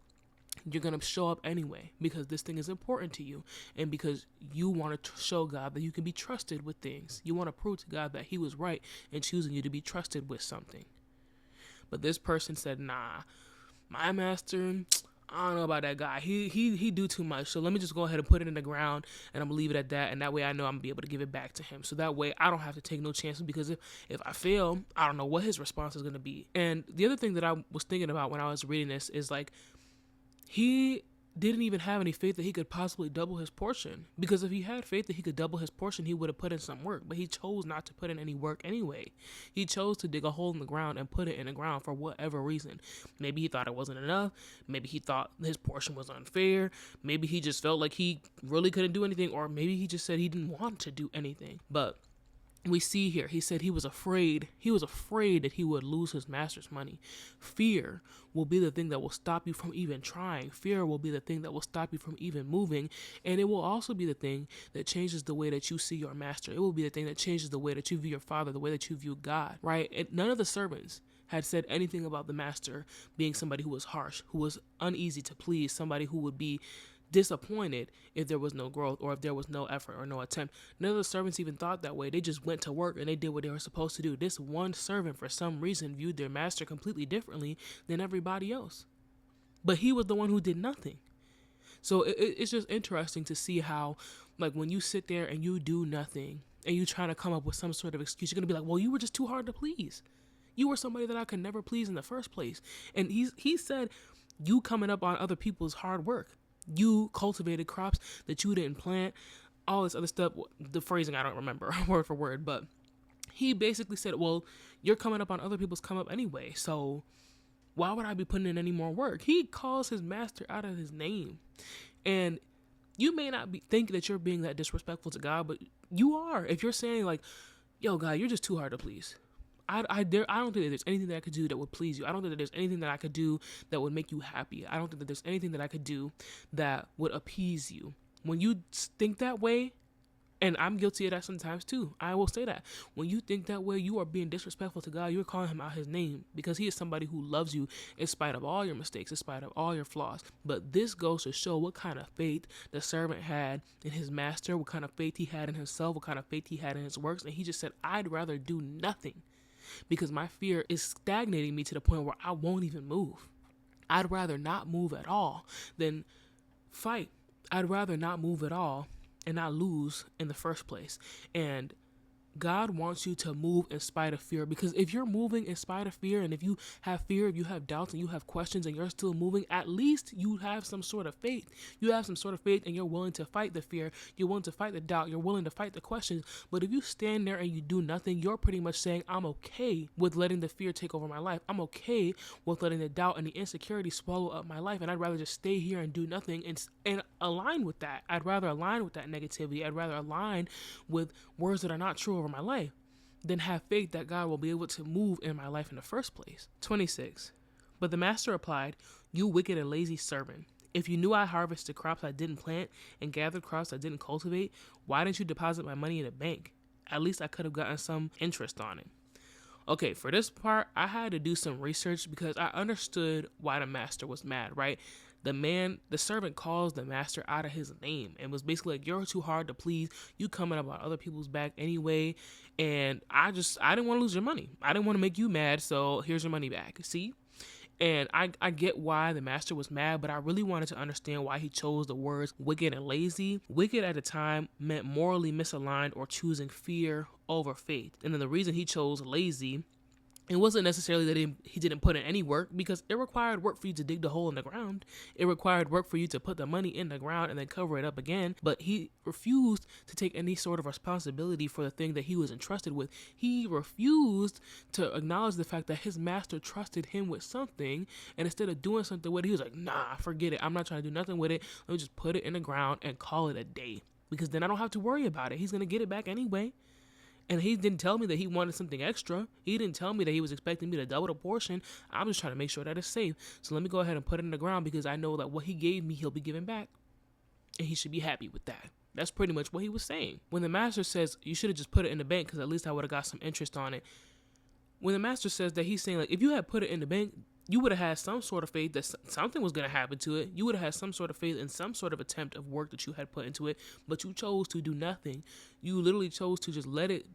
Speaker 1: You're going to show up anyway, because this thing is important to you, and because you want to show God that you can be trusted with things. You want to prove to God that he was right in choosing you to be trusted with something. But this person said, nah, my master, I don't know about that guy. He do too much. So let me just go ahead and put it in the ground, and I'm going to leave it at that. And that way I know I'm going to be able to give it back to him. So that way I don't have to take no chances, because if I fail, I don't know what his response is going to be. And the other thing that I was thinking about when I was reading this is like, he didn't even have any faith that he could possibly double his portion. Because if he had faith that he could double his portion, he would have put in some work. But he chose not to put in any work anyway. He chose to dig a hole in the ground and put it in the ground for whatever reason. Maybe he thought it wasn't enough. Maybe he thought his portion was unfair. Maybe he just felt like he really couldn't do anything. Or maybe he just said he didn't want to do anything. But we see here, he said he was afraid. He was afraid that he would lose his master's money. Fear will be the thing that will stop you from even trying. Fear will be the thing that will stop you from even moving. And it will also be the thing that changes the way that you see your master. It will be the thing that changes the way that you view your father, the way that you view God, right? And none of the servants had said anything about the master being somebody who was harsh, who was uneasy to please, somebody who would be disappointed if there was no growth or if there was no effort or no attempt. None of the servants even thought that way. They just went to work and they did what they were supposed to do. This one servant, for some reason, viewed their master completely differently than everybody else. But he was the one who did nothing. So it's just interesting to see how, like, when you sit there and you do nothing and you trying to come up with some sort of excuse, you're going to be like, well, you were just too hard to please. You were somebody that I could never please in the first place. And he said, you coming up on other people's hard work. You cultivated crops that you didn't plant, all this other stuff. The phrasing I don't remember word for word, but he basically said, well, you're coming up on other people's come up anyway, so why would I be putting in any more work? He calls his master out of his name. And you may not think that you're being that disrespectful to God, but you are. If you're saying like, yo, God, you're just too hard to please. I don't think that there's anything that I could do that would please you. I don't think that there's anything that I could do that would make you happy. I don't think that there's anything that I could do that would appease you. When you think that way, and I'm guilty of that sometimes too, I will say that. When you think that way, you are being disrespectful to God. You're calling him out his name because he is somebody who loves you in spite of all your mistakes, in spite of all your flaws. But this goes to show what kind of faith the servant had in his master, what kind of faith he had in himself, what kind of faith he had in his works. And he just said, I'd rather do nothing, because my fear is stagnating me to the point where I won't even move. I'd rather not move at all than fight. I'd rather not move at all and not lose in the first place. And God wants you to move in spite of fear, because if you're moving in spite of fear, and if you have fear, if you have doubts and you have questions and you're still moving, at least you have some sort of faith. You have some sort of faith and you're willing to fight the fear. You're willing to fight the doubt. You're willing to fight the questions. But if you stand there and you do nothing, you're pretty much saying, I'm okay with letting the fear take over my life. I'm okay with letting the doubt and the insecurity swallow up my life. And I'd rather just stay here and do nothing and align with that. I'd rather align with that negativity. I'd rather align with words that are not true over my life than have faith that God will be able to move in my life in the first place. 26. But the master replied, you wicked and lazy servant. If you knew I harvested crops I didn't plant and gathered crops I didn't cultivate, why didn't you deposit my money in a bank? At least I could have gotten some interest on it. Okay, for this part, I had to do some research because I understood why the master was mad, right? The servant calls the master out of his name and was basically like, you're too hard to please. You coming up on other people's back anyway. And I didn't want to lose your money. I didn't want to make you mad. So here's your money back. See? And I get why the master was mad, but I really wanted to understand why he chose the words wicked and lazy. Wicked at the time meant morally misaligned or choosing fear over faith. And then the reason he chose lazy, it wasn't necessarily that he didn't put in any work, because it required work for you to dig the hole in the ground. It required work for you to put the money in the ground and then cover it up again. But he refused to take any sort of responsibility for the thing that he was entrusted with. He refused to acknowledge the fact that his master trusted him with something. And instead of doing something with it, he was like, nah, forget it. I'm not trying to do nothing with it. Let me just put it in the ground and call it a day, because then I don't have to worry about it. He's going to get it back anyway. And he didn't tell me that he wanted something extra. He didn't tell me that he was expecting me to double the portion. I'm just trying to make sure that it's safe. So let me go ahead and put it in the ground, because I know that what he gave me, he'll be giving back. And he should be happy with that. That's pretty much what he was saying. When the master says, you should have just put it in the bank, because at least I would have got some interest on it. When the master says that, he's saying, like, if you had put it in the bank, you would have had some sort of faith that something was going to happen to it. You would have had some sort of faith in some sort of attempt of work that you had put into it. But you chose to do nothing. You literally chose to just let it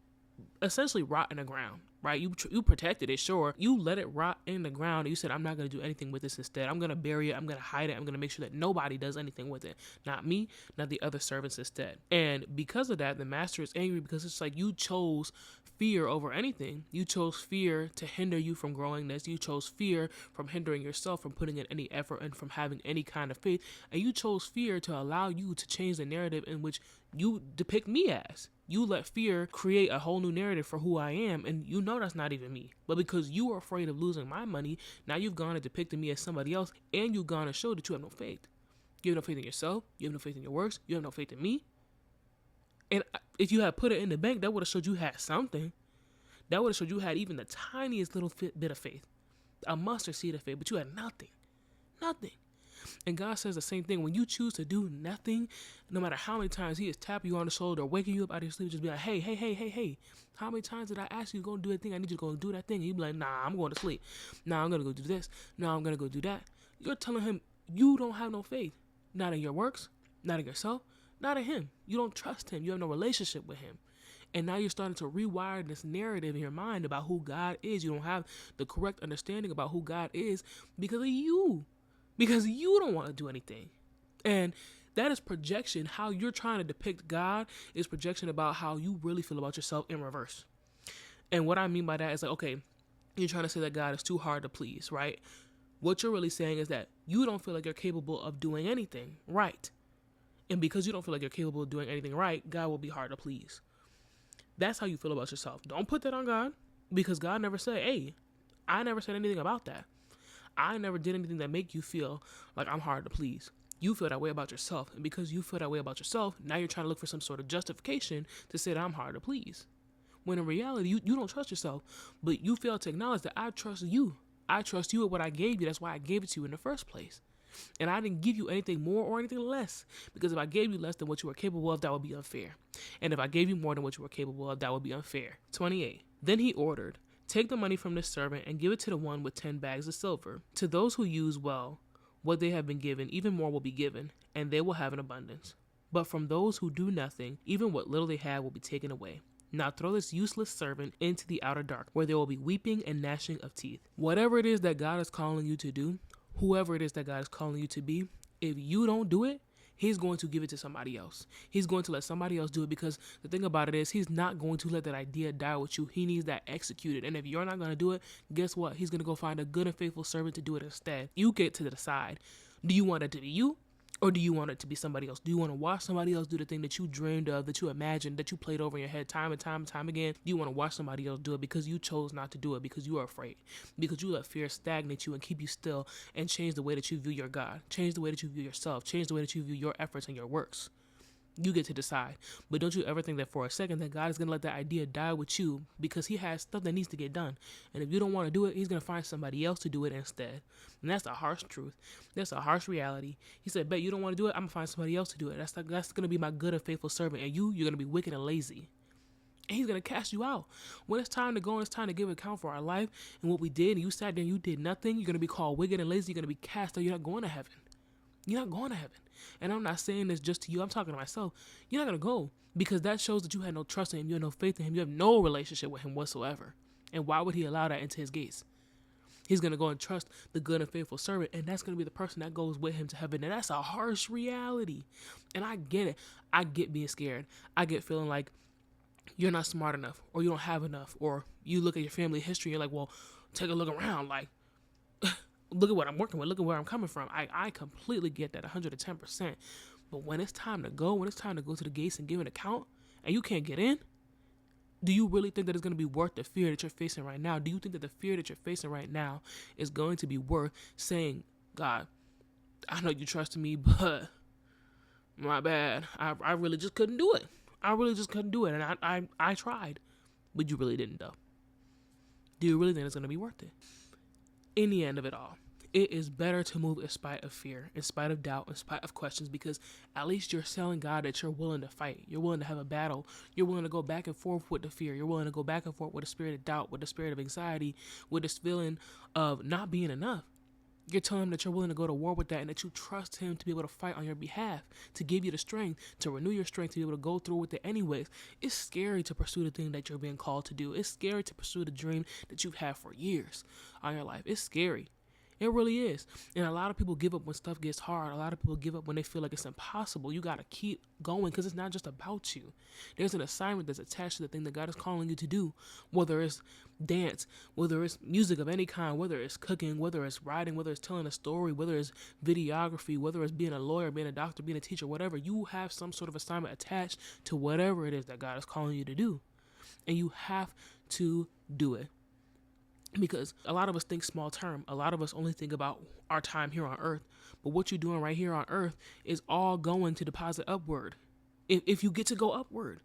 Speaker 1: essentially rot in the ground, right? You protected it, sure. You let it rot in the ground. And you said, I'm not going to do anything with this instead. I'm going to bury it. I'm going to hide it. I'm going to make sure that nobody does anything with it. Not me, not the other servants instead. And because of that, the master is angry because it's like you chose fear over anything. You chose fear to hinder you from growing this. You chose fear from hindering yourself from putting in any effort and from having any kind of faith. And you chose fear to allow you to change the narrative in which you depict me as. You let fear create a whole new narrative for who I am, and you know that's not even me. But because you were afraid of losing my money, now you've gone and depicted me as somebody else, and you've gone and showed that you have no faith. You have no faith in yourself. You have no faith in your works. You have no faith in me. And if you had put it in the bank, that would have showed you had something. That would have showed you had even the tiniest little bit of faith, a mustard seed of faith, but you had nothing. Nothing. And God says the same thing. When you choose to do nothing, no matter how many times he is tapping you on the shoulder or waking you up out of your sleep, just be like, hey, how many times did I ask you to go and do that thing? I need you to go and do that thing. And you be like, nah, I'm going to sleep. Nah, I'm going to go do this. Nah, I'm going to go do that. You're telling him you don't have no faith. Not in your works, not in yourself, not in him. You don't trust him. You have no relationship with him. And now you're starting to rewire this narrative in your mind about who God is. You don't have the correct understanding about who God is because of you. Because you don't want to do anything. And that is projection. How you're trying to depict God is projection about how you really feel about yourself in reverse. And what I mean by that is like, okay, you're trying to say that God is too hard to please, right? What you're really saying is that you don't feel like you're capable of doing anything right. And because you don't feel like you're capable of doing anything right, God will be hard to please. That's how you feel about yourself. Don't put that on God, because God never said, hey, I never said anything about that. I never did anything that make you feel like I'm hard to please. You feel that way about yourself. And because you feel that way about yourself, now you're trying to look for some sort of justification to say that I'm hard to please. When in reality, you don't trust yourself, but you fail to acknowledge that I trust you. I trust you with what I gave you. That's why I gave it to you in the first place. And I didn't give you anything more or anything less, because if I gave you less than what you were capable of, that would be unfair. And if I gave you more than what you were capable of, that would be unfair. 28. Then he ordered, take the money from this servant and give it to the one with 10 bags of silver. To those who use well what they have been given, even more will be given, and they will have an abundance. But from those who do nothing, even what little they have will be taken away. Now throw this useless servant into the outer dark, where there will be weeping and gnashing of teeth. Whatever it is that God is calling you to do, whoever it is that God is calling you to be, if you don't do it, he's going to give it to somebody else. He's going to let somebody else do it, because the thing about it is he's not going to let that idea die with you. He needs that executed. And if you're not going to do it, guess what? He's going to go find a good and faithful servant to do it instead. You get to decide. Do you want it to be you? Or do you want it to be somebody else? Do you want to watch somebody else do the thing that you dreamed of, that you imagined, that you played over in your head time and time and time again? Do you want to watch somebody else do it because you chose not to do it, because you are afraid, because you let fear stagnate you and keep you still and change the way that you view your God, change the way that you view yourself, change the way that you view your efforts and your works? You get to decide. But don't you ever think that for a second that God is going to let that idea die with you, because he has stuff that needs to get done. And if you don't want to do it, he's going to find somebody else to do it instead. And that's the harsh truth. That's a harsh reality. He said, bet you don't want to do it, I'm going to find somebody else to do it. That's going to be my good and faithful servant. And you're going to be wicked and lazy. And he's going to cast you out. When it's time to go and it's time to give account for our life and what we did, and you sat there and you did nothing, you're going to be called wicked and lazy. You're going to be cast out. You're not going to heaven. You're not going to heaven. And I'm not saying this just to you. I'm talking to myself. You're not going to go, because that shows that you had no trust in him. You have no faith in him. You have no relationship with him whatsoever. And why would he allow that into his gates? He's going to go and trust the good and faithful servant, and that's going to be the person that goes with him to heaven. And that's a harsh reality. And I get it. I get being scared. I get feeling like you're not smart enough, or you don't have enough, or you look at your family history and you're like, well, take a look around. Like, look at what I'm working with. Look at where I'm coming from. I completely get that 110%. But when it's time to go, to the gates and give an account, and you can't get in, do you really think that it's going to be worth the fear that you're facing right now? Do you think that the fear that you're facing right now is going to be worth saying, God, I know you trusted me, but my bad. I really just couldn't do it. I really just couldn't do it. And I tried, but you really didn't, though. Do you really think it's going to be worth it? In the end of it all, it is better to move in spite of fear, in spite of doubt, in spite of questions, because at least you're telling God that you're willing to fight. You're willing to have a battle. You're willing to go back and forth with the fear. You're willing to go back and forth with the spirit of doubt, with the spirit of anxiety, with this feeling of not being enough. You're telling him that you're willing to go to war with that and that you trust him to be able to fight on your behalf, to give you the strength, to renew your strength, to be able to go through with it anyways. It's scary to pursue the thing that you're being called to do. It's scary to pursue the dream that you've had for years on your life. It's scary. It really is. And a lot of people give up when stuff gets hard. A lot of people give up when they feel like it's impossible. You got to keep going because it's not just about you. There's an assignment that's attached to the thing that God is calling you to do, whether it's dance, whether it's music of any kind, whether it's cooking, whether it's writing, whether it's telling a story, whether it's videography, whether it's being a lawyer, being a doctor, being a teacher, whatever. You have some sort of assignment attached to whatever it is that God is calling you to do. And you have to do it. Because a lot of us think small term. A lot of us only think about our time here on earth. But what you're doing right here on earth is all going to deposit upward. If you get to go upward.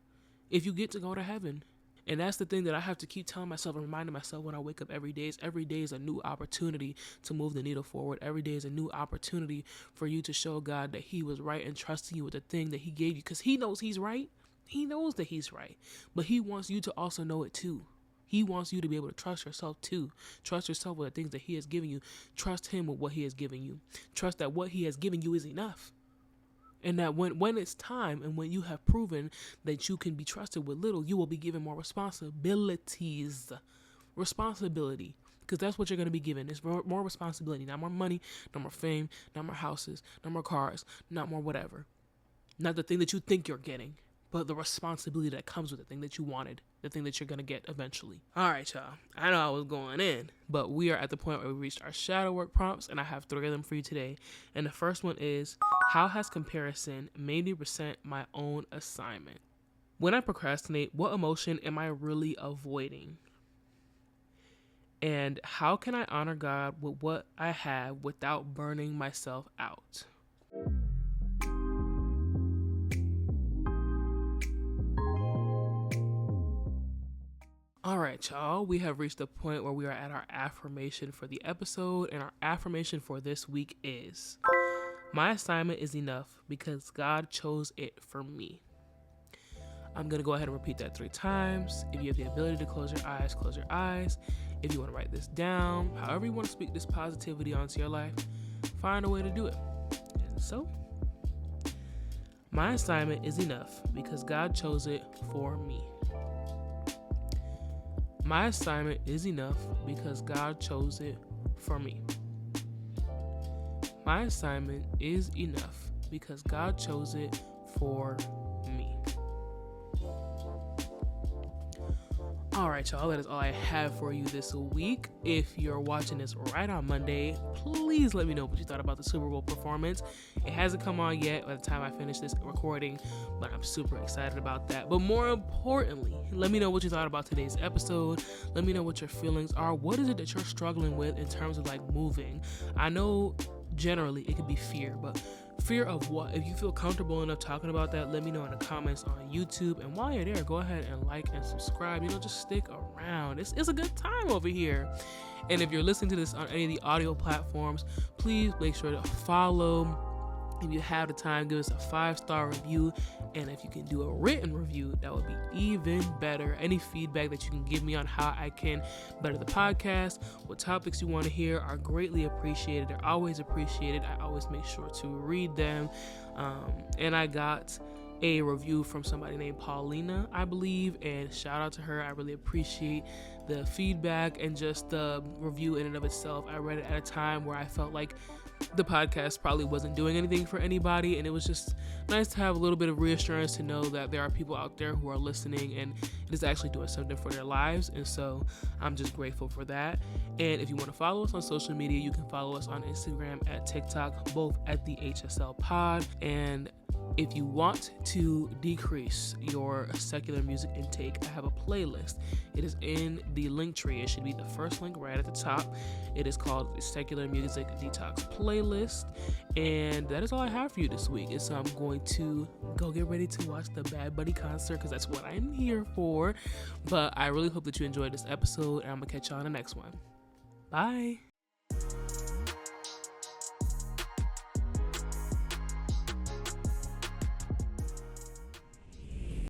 Speaker 1: If you get to go to heaven. And that's the thing that I have to keep telling myself and reminding myself when I wake up every day. Every day is a new opportunity to move the needle forward. Every day is a new opportunity for you to show God that he was right and trusting you with the thing that he gave you. Because he knows he's right. He knows that he's right. But he wants you to also know it too. He wants you to be able to trust yourself too. Trust yourself with the things that he has given you. Trust him with what he has given you. Trust that what he has given you is enough. And that when it's time and when you have proven that you can be trusted with little, you will be given more responsibilities. Responsibility. Because that's what you're going to be given. It's more responsibility. Not more money, not more fame, not more houses, not more cars, not more whatever. Not the thing that you think you're getting, but the responsibility that comes with the thing that you wanted, the thing that you're going to get eventually. All right, y'all. I know I was going in, but we are at the point where we reached our shadow work prompts, and I have 3 of them for you today. And the first one is, how has comparison made me resent my own assignment? When I procrastinate, what emotion am I really avoiding? And how can I honor God with what I have without burning myself out? All right, y'all, we have reached the point where we are at our affirmation for the episode, and our affirmation for this week is, my assignment is enough because God chose it for me. I'm going to go ahead and repeat that 3 times. If you have the ability to close your eyes, close your eyes. If you want to write this down, however you want to speak this positivity onto your life, find a way to do it. And so, my assignment is enough because God chose it for me. My assignment is enough because God chose it for me. My assignment is enough because God chose it for me. All right, y'all, that is all I have for you this week. If you're watching this right on Monday, please let me know what you thought about the Super Bowl performance. It hasn't come on yet by the time I finish this recording, but I'm super excited about that. But more importantly, let me know what you thought about today's episode. Let me know what your feelings are. What is it that you're struggling with in terms of like moving? I know generally it could be fear, but fear of what? If you feel comfortable enough talking about that, let me know in the comments on YouTube. And while you're there, go ahead and like and subscribe. Just stick around. It's a good time over here. And if you're listening to this on any of the audio platforms, please make sure to follow. If you have the time, give us a 5-star review. And if you can do a written review, that would be even better. Any feedback that you can give me on how I can better the podcast, what topics you want to hear are greatly appreciated. They're always appreciated. I always make sure to read them. And I got a review from somebody named Paulina, I believe, and shout out to her. I really appreciate the feedback and just the review in and of itself. I read it at a time where I felt like the podcast probably wasn't doing anything for anybody, and it was just nice to have a little bit of reassurance to know that there are people out there who are listening and it is actually doing something for their lives. And so I'm just grateful for that. And if you want to follow us on social media, you can follow us on Instagram, at TikTok, both at the HSL Pod. And if you want to decrease your secular music intake, I have a playlist. It is in the link tree. It should be the first link right at the top. It is called the Secular Music Detox Playlist. And that is all I have for you this week. So I'm going to go get ready to watch the Bad Bunny concert because that's what I'm here for. But I really hope that you enjoyed this episode, and I'm going to catch you on the next one. Bye.